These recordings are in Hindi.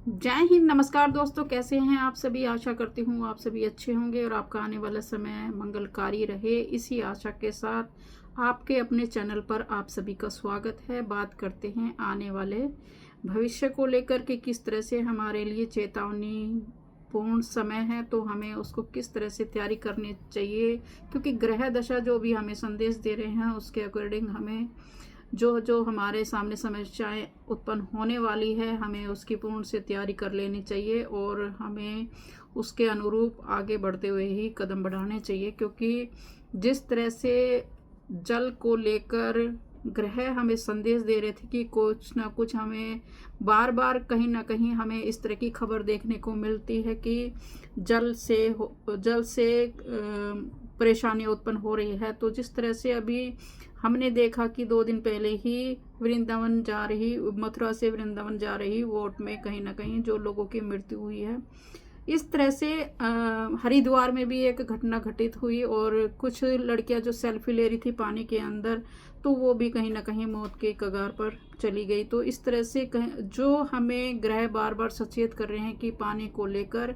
जय हिंद। नमस्कार दोस्तों, कैसे हैं आप सभी। आशा करती हूँ आप सभी अच्छे होंगे और आपका आने वाला समय मंगलकारी रहे। इसी आशा के साथ आपके अपने चैनल पर आप सभी का स्वागत है। बात करते हैं आने वाले भविष्य को लेकर के, किस तरह से हमारे लिए चेतावनी पूर्ण समय है, तो हमें उसको किस तरह से तैयारी करनी चाहिए। क्योंकि ग्रह दशा जो भी हमें संदेश दे रहे हैं उसके अकॉर्डिंग हमें जो जो हमारे सामने समस्याएं उत्पन्न होने वाली है, हमें उसकी पूर्ण से तैयारी कर लेनी चाहिए और हमें उसके अनुरूप आगे बढ़ते हुए ही कदम बढ़ाने चाहिए। क्योंकि जिस तरह से जल को लेकर ग्रह हमें संदेश दे रहे थे कि कुछ ना कुछ हमें बार बार कहीं ना कहीं हमें इस तरह की खबर देखने को मिलती है कि जल से परेशानी उत्पन्न हो रही है। तो जिस तरह से अभी हमने देखा कि 2 दिन पहले ही मथुरा से वृंदावन जा रही बोट में कहीं ना कहीं जो लोगों की मृत्यु हुई है। इस तरह से हरिद्वार में भी एक घटना घटित हुई और कुछ लड़कियां जो सेल्फी ले रही थी पानी के अंदर, तो वो भी कहीं ना कहीं मौत के कगार पर चली गई। तो इस तरह से जो हमें ग्रह बार बार सचेत कर रहे हैं कि पानी को लेकर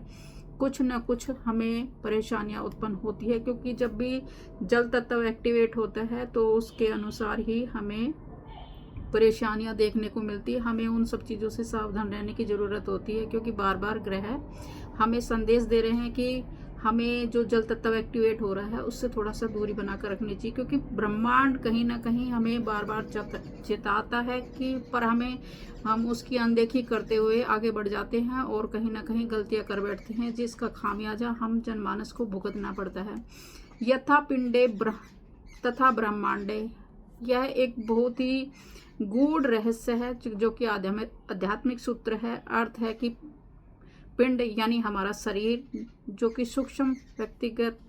कुछ ना कुछ हमें परेशानियां उत्पन्न होती है। क्योंकि जब भी जल तत्व एक्टिवेट होता है तो उसके अनुसार ही हमें परेशानियां देखने को मिलती है। हमें उन सब चीज़ों से सावधान रहने की ज़रूरत होती है, क्योंकि बार बार ग्रह हमें संदेश दे रहे हैं कि हमें जो जल तत्व एक्टिवेट हो रहा है उससे थोड़ा सा दूरी बनाकर रखनी चाहिए। क्योंकि ब्रह्मांड कहीं ना कहीं हमें बार बार चेताता है कि पर हम उसकी अनदेखी करते हुए आगे बढ़ जाते हैं और कहीं ना कहीं गलतियां कर बैठते हैं, जिसका खामियाजा हम जनमानस को भुगतना पड़ता है। यथा पिंडे तथा ब्रह्मांडे, यह एक बहुत ही गूढ़ रहस्य है जो कि आध्यात्मिक सूत्र है। अर्थ है कि पिंड यानी हमारा शरीर जो कि सूक्ष्म व्यक्तिगत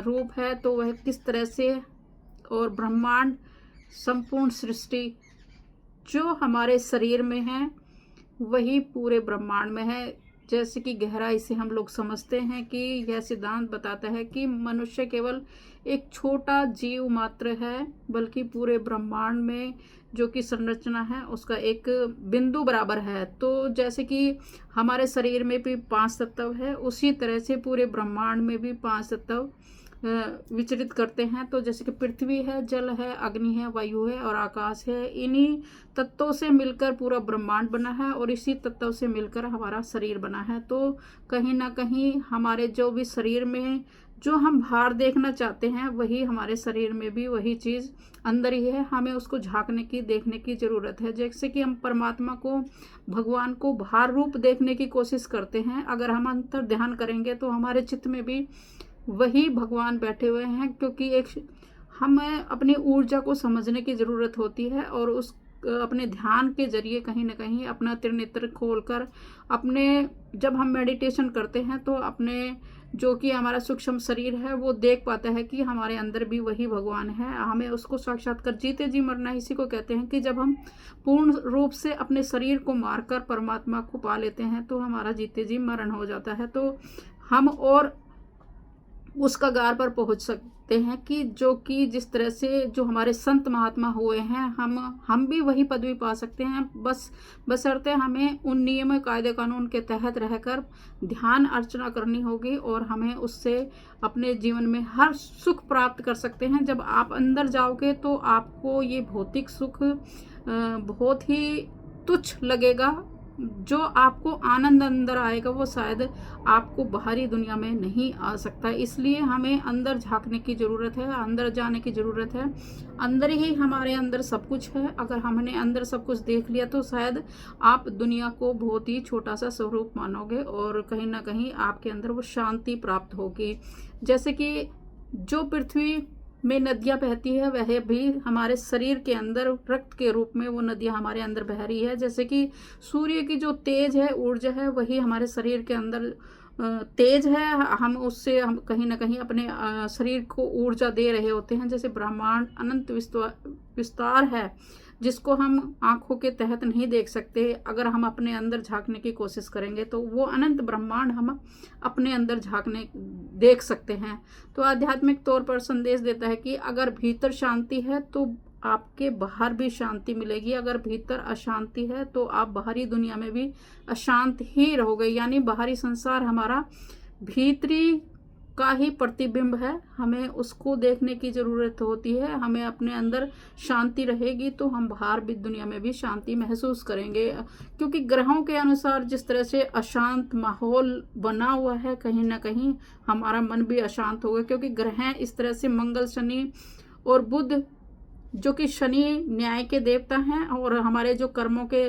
रूप है, तो वह किस तरह से, और ब्रह्मांड संपूर्ण सृष्टि जो हमारे शरीर में है वही पूरे ब्रह्मांड में है। जैसे कि गहराई से हम लोग समझते हैं कि यह सिद्धांत बताता है कि मनुष्य केवल एक छोटा जीव मात्र है, बल्कि पूरे ब्रह्मांड में जो कि संरचना है उसका एक बिंदु बराबर है। तो जैसे कि हमारे शरीर में भी 5 तत्व है, उसी तरह से पूरे ब्रह्मांड में भी 5 तत्व विचरित करते हैं। तो जैसे कि पृथ्वी है, जल है, अग्नि है, वायु है और आकाश है। इन्हीं तत्वों से मिलकर पूरा ब्रह्मांड बना है और इसी तत्वों से मिलकर हमारा शरीर बना है। तो कहीं ना कहीं हमारे जो भी शरीर में जो हम बाहर देखना चाहते हैं वही हमारे शरीर में भी वही चीज़ अंदर ही है। हमें उसको झांकने की, देखने की ज़रूरत है। जैसे कि हम परमात्मा को, भगवान को बाहर रूप देखने की कोशिश करते हैं, अगर हम अंतर ध्यान करेंगे तो हमारे चित्त में भी वही भगवान बैठे हुए हैं। क्योंकि एक हमें अपनी ऊर्जा को समझने की ज़रूरत होती है और उस अपने ध्यान के जरिए कहीं ना कहीं अपना त्रिनेत्र खोलकर जब हम मेडिटेशन करते हैं तो अपने जो कि हमारा सूक्ष्म शरीर है वो देख पाता है कि हमारे अंदर भी वही भगवान है। हमें उसको साक्षात्कार, जीते जी मरना इसी को कहते हैं कि जब हम पूर्ण रूप से अपने शरीर को मारकर परमात्मा को पा लेते हैं तो हमारा जीते जी मरण हो जाता है। तो हम और उस कगार पर पहुंच सकते हैं कि जो कि जिस तरह से जो हमारे संत महात्मा हुए हैं, हम भी वही पदवी पा सकते हैं। बशर्ते हमें उन नियम कायदे कानून के तहत रहकर ध्यान अर्चना करनी होगी और हमें उससे अपने जीवन में हर सुख प्राप्त कर सकते हैं। जब आप अंदर जाओगे तो आपको ये भौतिक सुख बहुत ही तुच्छ लगेगा। जो आपको आनंद अंदर आएगा वो शायद आपको बाहरी दुनिया में नहीं आ सकता। इसलिए हमें अंदर झांकने की ज़रूरत है, अंदर जाने की ज़रूरत है। अंदर ही हमारे अंदर सब कुछ है। अगर हमने अंदर सब कुछ देख लिया तो शायद आप दुनिया को बहुत ही छोटा सा स्वरूप मानोगे और कहीं ना कहीं आपके अंदर वो शांति प्राप्त होगी। जैसे कि जो पृथ्वी में नदियाँ बहती है, वह भी हमारे शरीर के अंदर रक्त के रूप में वो नदियाँ हमारे अंदर बह रही है। जैसे कि सूर्य की जो तेज है, ऊर्जा है, वही हमारे शरीर के अंदर तेज है। हम कहीं ना कहीं अपने शरीर को ऊर्जा दे रहे होते हैं। जैसे ब्रह्मांड अनंत विस्तार है, जिसको हम आंखों के तहत नहीं देख सकते। अगर हम अपने अंदर झांकने की कोशिश करेंगे तो वो अनंत ब्रह्मांड हम अपने अंदर देख सकते हैं। तो आध्यात्मिक तौर पर संदेश देता है कि अगर भीतर शांति है तो आपके बाहर भी शांति मिलेगी। अगर भीतर अशांति है तो आप बाहरी दुनिया में भी अशांत ही रहोगे। यानी बाहरी संसार हमारा भीतरी का ही प्रतिबिंब है, हमें उसको देखने की ज़रूरत होती है। हमें अपने अंदर शांति रहेगी तो हम बाहर भी दुनिया में भी शांति महसूस करेंगे। क्योंकि ग्रहों के अनुसार जिस तरह से अशांत माहौल बना हुआ है, कहीं ना कहीं हमारा मन भी अशांत होगा। क्योंकि ग्रह इस तरह से मंगल, शनि और बुध, जो कि शनि न्याय के देवता हैं और हमारे जो कर्मों के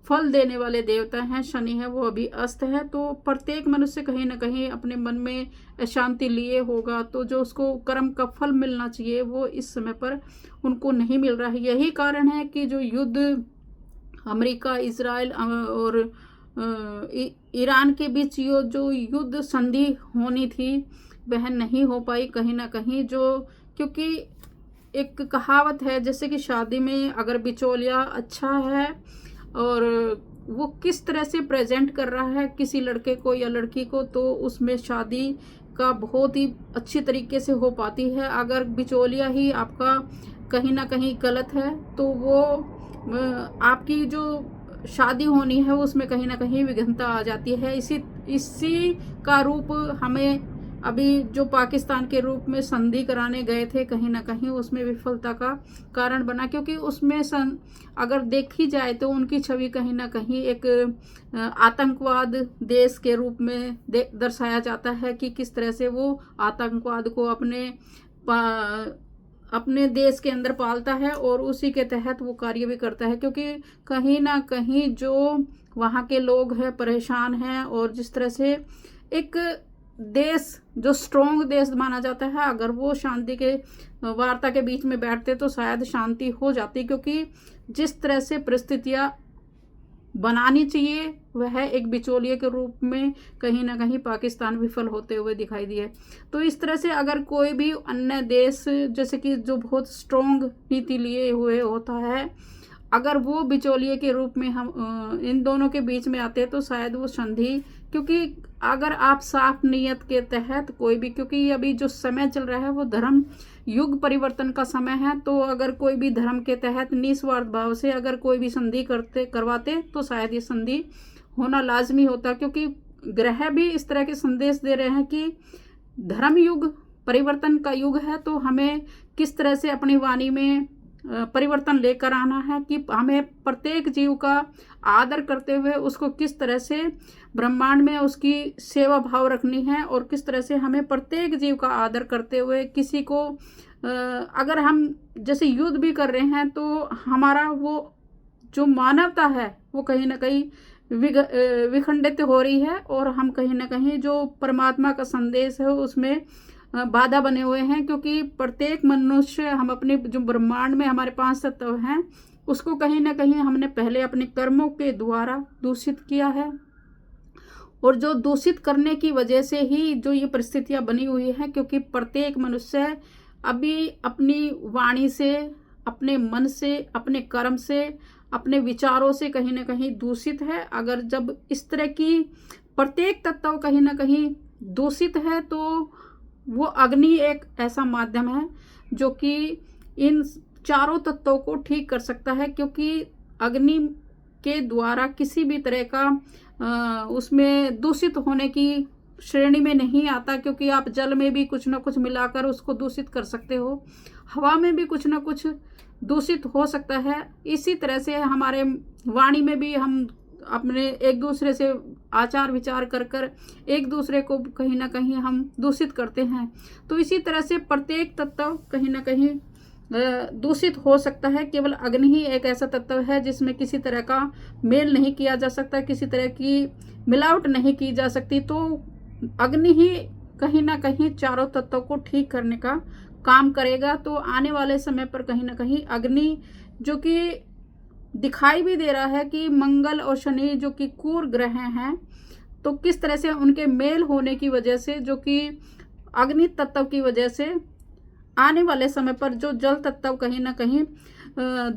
फल देने वाले देवता हैं, शनि है वो अभी अस्त है। तो प्रत्येक मनुष्य कहीं ना कहीं अपने मन में अशांति लिए होगा, तो जो उसको कर्म का फल मिलना चाहिए वो इस समय पर उनको नहीं मिल रहा है। यही कारण है कि जो युद्ध अमेरिका, इजराइल और ईरान के बीच ये जो युद्ध संधि होनी थी वह नहीं हो पाई कहीं ना कहीं। जो क्योंकि एक कहावत है जैसे कि शादी में अगर बिचौलिया अच्छा है और वो किस तरह से प्रेजेंट कर रहा है किसी लड़के को या लड़की को, तो उसमें शादी का बहुत ही अच्छी तरीके से हो पाती है। अगर बिचौलिया ही आपका कहीं ना कहीं गलत है तो वो आपकी जो शादी होनी है उसमें कहीं ना कहीं विघ्नता आ जाती है। इसी का रूप हमें अभी जो पाकिस्तान के रूप में संधि कराने गए थे, कहीं ना कहीं उसमें विफलता का कारण बना। क्योंकि उसमें अगर देखी जाए तो उनकी छवि कहीं ना कहीं एक आतंकवाद देश के रूप में दर्शाया जाता है कि किस तरह से वो आतंकवाद को अपने देश के अंदर पालता है और उसी के तहत वो कार्य भी करता है। क्योंकि कहीं ना कहीं जो वहाँ के लोग हैं परेशान हैं, और जिस तरह से एक देश जो स्ट्रॉन्ग देश माना जाता है, अगर वो शांति के वार्ता के बीच में बैठते तो शायद शांति हो जाती। क्योंकि जिस तरह से परिस्थितियाँ बनानी चाहिए वह एक बिचौलिए के रूप में कहीं ना कहीं पाकिस्तान विफल होते हुए दिखाई दिए। तो इस तरह से अगर कोई भी अन्य देश जैसे कि जो बहुत स्ट्रॉन्ग नीति लिए हुए होता है, अगर वो बिचौलिए के रूप में हम इन दोनों के बीच में आते हैं तो शायद वो संधि, क्योंकि अगर आप साफ नियत के तहत कोई भी, क्योंकि अभी जो समय चल रहा है वो धर्म युग परिवर्तन का समय है, तो अगर कोई भी धर्म के तहत निस्वार्थ भाव से अगर कोई भी संधि करवाते तो शायद ये संधि होना लाजमी होता। क्योंकि ग्रह भी इस तरह के संदेश दे रहे हैं कि धर्म युग परिवर्तन का युग है, तो हमें किस तरह से अपनी वाणी में परिवर्तन लेकर आना है कि हमें प्रत्येक जीव का आदर करते हुए उसको किस तरह से ब्रह्मांड में उसकी सेवा भाव रखनी है, और किस तरह से हमें प्रत्येक जीव का आदर करते हुए किसी को अगर हम जैसे युद्ध भी कर रहे हैं तो हमारा वो जो मानवता है वो कहीं ना कहीं विखंडित हो रही है, और हम कहीं ना कहीं जो परमात्मा का संदेश है उसमें बाधा बने हुए हैं। क्योंकि प्रत्येक मनुष्य हम अपने जो ब्रह्मांड में हमारे 5 तत्व हैं उसको कहीं ना कहीं हमने पहले अपने कर्मों के द्वारा दूषित किया है, और जो दूषित करने की वजह से ही जो ये परिस्थितियां बनी हुई है। क्योंकि प्रत्येक मनुष्य अभी अपनी वाणी से, अपने मन से, अपने कर्म से, अपने विचारों से कहीं ना कहीं दूषित है। अगर जब इस तरह की प्रत्येक तत्व कहीं ना कहीं दूषित है तो वो अग्नि एक ऐसा माध्यम है जो कि इन चारों तत्वों को ठीक कर सकता है। क्योंकि अग्नि के द्वारा किसी भी तरह का उसमें दूषित होने की श्रेणी में नहीं आता, क्योंकि आप जल में भी कुछ ना कुछ मिलाकर उसको दूषित कर सकते हो, हवा में भी कुछ ना कुछ दूषित हो सकता है। इसी तरह से हमारे वाणी में भी हम अपने एक दूसरे से आचार विचार कर कर एक दूसरे को कहीं ना कहीं हम दूषित करते हैं। तो इसी तरह से प्रत्येक तत्व कहीं ना कहीं दूषित हो सकता है। केवल अग्नि ही एक ऐसा तत्व है जिसमें किसी तरह का मेल नहीं किया जा सकता, किसी तरह की मिलावट नहीं की जा सकती। तो अग्नि ही कहीं ना कहीं चारों तत्वों को ठीक करने का काम करेगा। तो आने वाले समय पर कहीं ना कहीं अग्नि, जो कि दिखाई भी दे रहा है कि मंगल और शनि जो कि क्रूर ग्रह हैं, तो किस तरह से उनके मेल होने की वजह से, जो कि अग्नि तत्व की वजह से आने वाले समय पर जो जल तत्व कहीं ना कहीं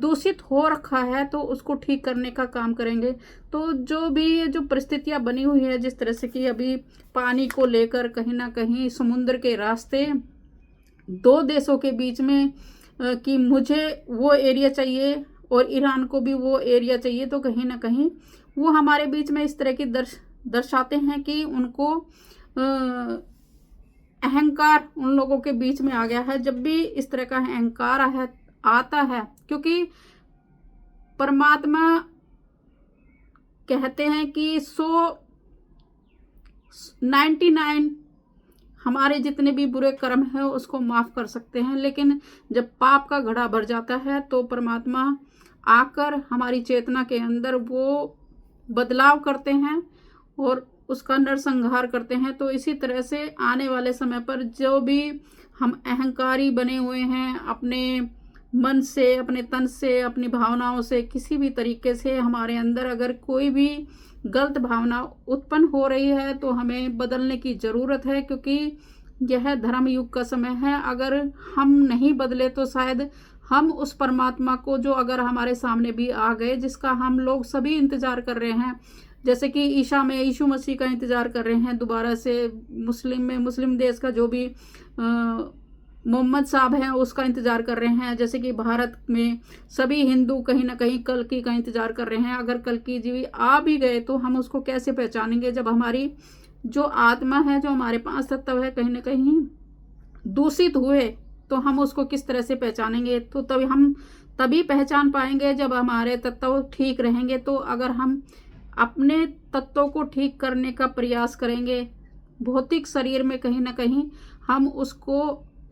दूषित हो रखा है तो उसको ठीक करने का काम करेंगे। तो जो भी ये जो परिस्थितियां बनी हुई है, जिस तरह से कि अभी पानी को लेकर कहीं ना कहीं समुद्र के रास्ते 2 देशों के बीच में कि मुझे वो एरिया चाहिए और ईरान को भी वो एरिया चाहिए, तो कहीं ना कहीं वो हमारे बीच में इस तरह की दर्शाते हैं कि उनको अहंकार उन लोगों के बीच में आ गया है। जब भी इस तरह का अहंकार आता है, क्योंकि परमात्मा कहते हैं कि 99 हमारे जितने भी बुरे कर्म हैं उसको माफ कर सकते हैं, लेकिन जब पाप का घड़ा भर जाता है तो परमात्मा आकर हमारी चेतना के अंदर वो बदलाव करते हैं और उसका नरसंहार करते हैं। तो इसी तरह से आने वाले समय पर जो भी हम अहंकारी बने हुए हैं, अपने मन से, अपने तन से, अपनी भावनाओं से, किसी भी तरीके से हमारे अंदर अगर कोई भी गलत भावना उत्पन्न हो रही है तो हमें बदलने की ज़रूरत है, क्योंकि यह धर्म युग का समय है। अगर हम नहीं बदले तो शायद हम उस परमात्मा को, जो अगर हमारे सामने भी आ गए, जिसका हम लोग सभी इंतज़ार कर रहे हैं, जैसे कि ईशा में यीशु मसीह का इंतज़ार कर रहे हैं दोबारा से, मुस्लिम में मुस्लिम देश का जो भी मोहम्मद साहब हैं उसका इंतज़ार कर रहे हैं, जैसे कि भारत में सभी हिंदू कहीं ना कहीं कल्कि का इंतज़ार कर रहे हैं। अगर कल्कि जी आ भी गए तो हम उसको कैसे पहचानेंगे, जब हमारी जो आत्मा है, जो हमारे पांच तत्व है, कहीं ना कहीं दूषित हुए तो हम उसको किस तरह से पहचानेंगे। तो तभी पहचान पाएंगे जब हमारे तत्व ठीक रहेंगे। तो अगर हम अपने तत्वों को ठीक करने का प्रयास करेंगे, भौतिक शरीर में कहीं ना कहीं हम उसको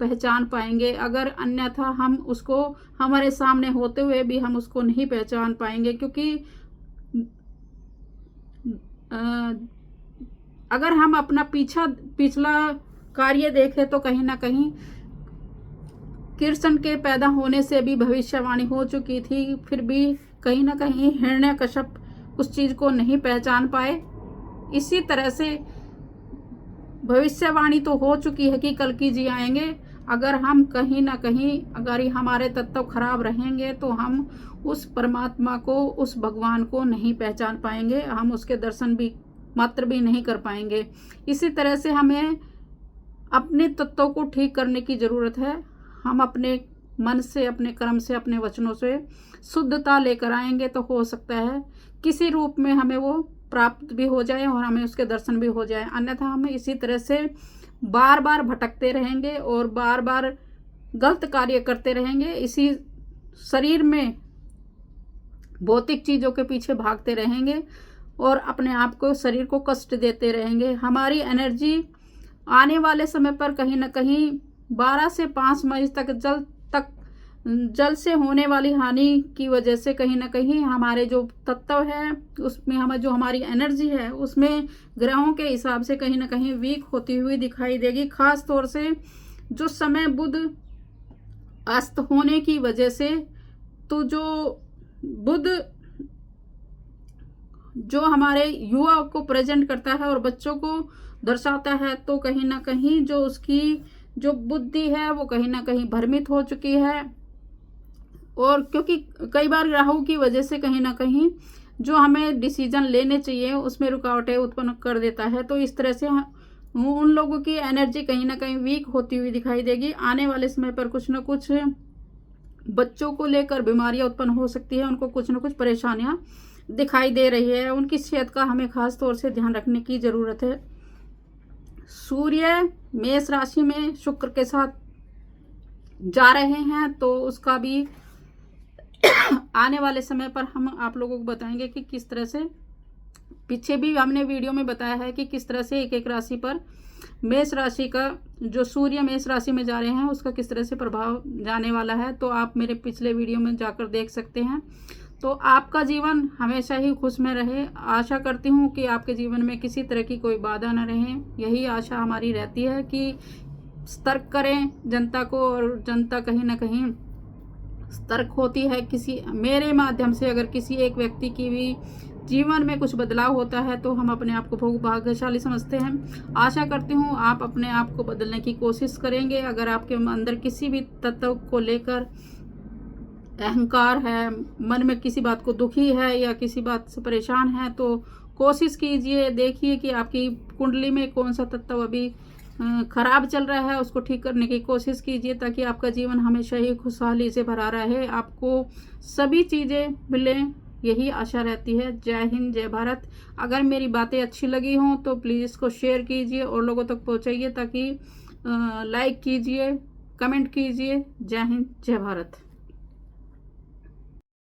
पहचान पाएंगे। अगर अन्यथा हम उसको हमारे सामने होते हुए भी हम उसको नहीं पहचान पाएंगे, क्योंकि अगर हम अपना पिछला कार्य देखें तो कहीं ना कहीं कृष्ण के पैदा होने से भी भविष्यवाणी हो चुकी थी, फिर भी कहीं ना कहीं हिरण्यकश्यप उस चीज को नहीं पहचान पाए। इसी तरह से भविष्यवाणी तो हो चुकी है कि कल्कि जी आएंगे। अगर हम कहीं ना कहीं, अगर हमारे तत्व खराब रहेंगे तो हम उस परमात्मा को, उस भगवान को नहीं पहचान पाएंगे, हम उसके दर्शन भी मात्र भी नहीं कर पाएंगे। इसी तरह से हमें अपने तत्वों को ठीक करने की ज़रूरत है। हम अपने मन से, अपने कर्म से, अपने वचनों से शुद्धता लेकर आएंगे तो हो सकता है किसी रूप में हमें वो प्राप्त भी हो जाए और हमें उसके दर्शन भी हो जाए। अन्यथा हम इसी तरह से बार बार भटकते रहेंगे और बार बार गलत कार्य करते रहेंगे, इसी शरीर में भौतिक चीज़ों के पीछे भागते रहेंगे और अपने आप को, शरीर को कष्ट देते रहेंगे। हमारी एनर्जी आने वाले समय पर कहीं ना कहीं 12 से 5 मई तक जल से होने वाली हानि की वजह से कहीं ना कहीं हमारे जो तत्व है उसमें हमारी एनर्जी है उसमें ग्रहों के हिसाब से कहीं ना कहीं वीक होती हुई दिखाई देगी। खास तौर से जो समय बुध अस्त होने की वजह से, तो जो बुध जो हमारे युवा को प्रेजेंट करता है और बच्चों को दर्शाता है, तो कहीं ना कहीं जो उसकी जो बुद्धि है वो कहीं ना कहीं भ्रमित हो चुकी है। और क्योंकि कई बार राहु की वजह से कहीं ना कहीं जो हमें डिसीजन लेने चाहिए उसमें रुकावटें उत्पन्न कर देता है। तो इस तरह से उन लोगों की एनर्जी कहीं ना कहीं वीक होती हुई दिखाई देगी। आने वाले समय पर कुछ ना कुछ बच्चों को लेकर बीमारियां उत्पन्न हो सकती है, उनको कुछ ना कुछ परेशानियां दिखाई दे रही है। उनकी सेहत का हमें खास तौर से ध्यान रखने की ज़रूरत है। सूर्य मेष राशि में शुक्र के साथ जा रहे हैं, तो उसका भी आने वाले समय पर हम आप लोगों को बताएंगे कि किस तरह से, पीछे भी हमने वीडियो में बताया है कि किस तरह से एक एक राशि पर मेष राशि का जो सूर्य मेष राशि में जा रहे हैं उसका किस तरह से प्रभाव जाने वाला है। तो आप मेरे पिछले वीडियो में जाकर देख सकते हैं। तो आपका जीवन हमेशा ही खुश में रहे। आशा करती हूँ कि आपके जीवन में किसी तरह की कोई बाधा न रहे। यही आशा हमारी रहती है कि सतर्क करें जनता को, और जनता कहीं ना कहीं सतर्क होती है। मेरे माध्यम से अगर किसी एक व्यक्ति की भी जीवन में कुछ बदलाव होता है तो हम अपने आप को बहुत भाग्यशाली समझते हैं। आशा करती हूँ आप अपने आप को बदलने की कोशिश करेंगे। अगर आपके अंदर किसी भी तत्व को लेकर अहंकार है, मन में किसी बात को दुखी है या किसी बात से परेशान है, तो कोशिश कीजिए, देखिए कि आपकी कुंडली में कौन सा तत्व अभी खराब चल रहा है उसको ठीक करने की कोशिश कीजिए, ताकि आपका जीवन हमेशा ही खुशहाली से भरा रहे, आपको सभी चीज़ें मिलें, यही आशा रहती है। जय हिंद, जय भारत। अगर मेरी बातें अच्छी लगी हों तो प्लीज़ इसको शेयर कीजिए और लोगों तक पहुंचाइए, ताकि लाइक कीजिए, कमेंट कीजिए। जय हिंद, जय भारत।